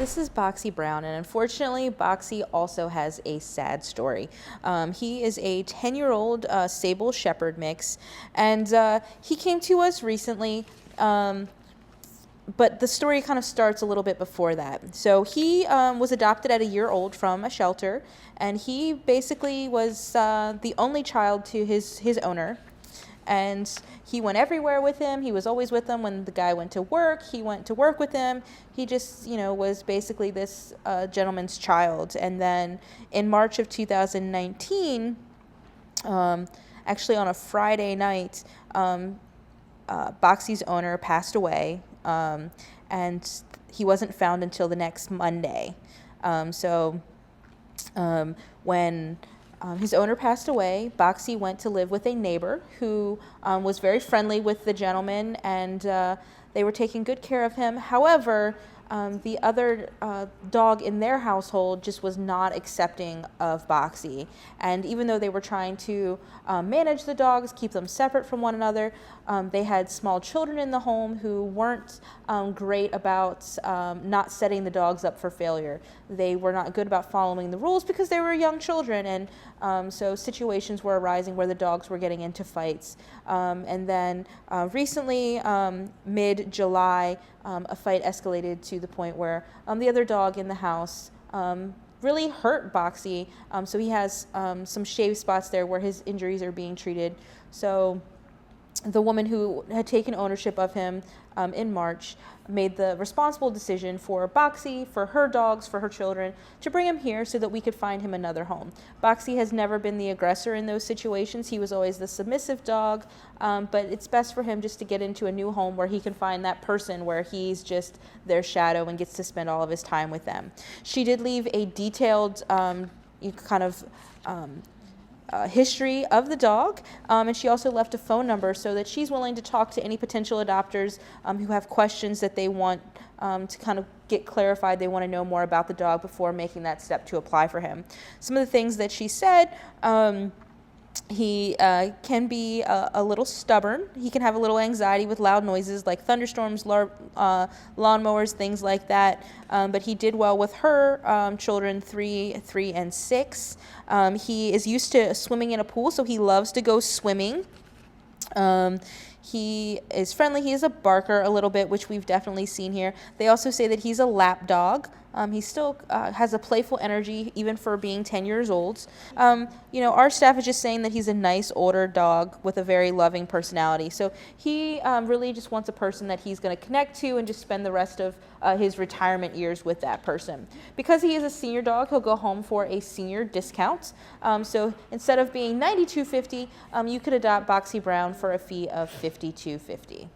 This is Boxey Brown, and unfortunately, Boxey also has a sad story. He is a 10-year-old Sable Shepherd mix, and he came to us recently, but the story kind of starts a little bit before that. So he was adopted at a year old from a shelter, and he basically was the only child to his owner. And he went everywhere with him. He was always with them. When the guy went to work, he went to work with him. He just, was basically this gentleman's child. And then in March of 2019, actually on a Friday night, Boxey's owner passed away, and he wasn't found until the next Monday. When his owner passed away, Boxey went to live with a neighbor who was very friendly with the gentleman, and they were taking good care of him. However, the other dog in their household just was not accepting of Boxey. And even though they were trying to manage the dogs, keep them separate from one another, they had small children in the home who weren't great about not setting the dogs up for failure. They were not good about following the rules because they were young children, and so situations were arising where the dogs were getting into fights. And then recently, mid-July, a fight escalated to the point where the other dog in the house really hurt Boxey. So he has some shave spots there where his injuries are being treated. So the woman who had taken ownership of him in March made the responsible decision for Boxey, for her dogs, for her children, to bring him here so that we could find him another home. Boxey has never been the aggressor in those situations. He was always the submissive dog, but it's best for him just to get into a new home where he can find that person where he's just their shadow and gets to spend all of his time with them. She did leave a detailed history of the dog, and she also left a phone number so that she's willing to talk to any potential adopters who have questions that they want to kind of get clarified. They want to know more about the dog before making that step to apply for him. Some of the things that she said: he can be a little stubborn. He can have a little anxiety with loud noises like thunderstorms, lawnmowers, things like that. But he did well with her children, 3, and 6. He is used to swimming in a pool, so he loves to go swimming. He is friendly. He is a barker a little bit, which we've definitely seen here. They also say that he's a lap dog. He still has a playful energy, even for being 10 years old. Our staff is just saying that he's a nice older dog with a very loving personality. So he really just wants a person that he's going to connect to and just spend the rest of his retirement years with that person. Because he is a senior dog, he'll go home for a senior discount. So instead of being $92.50, you could adopt Boxey Brown for a fee of $52.50.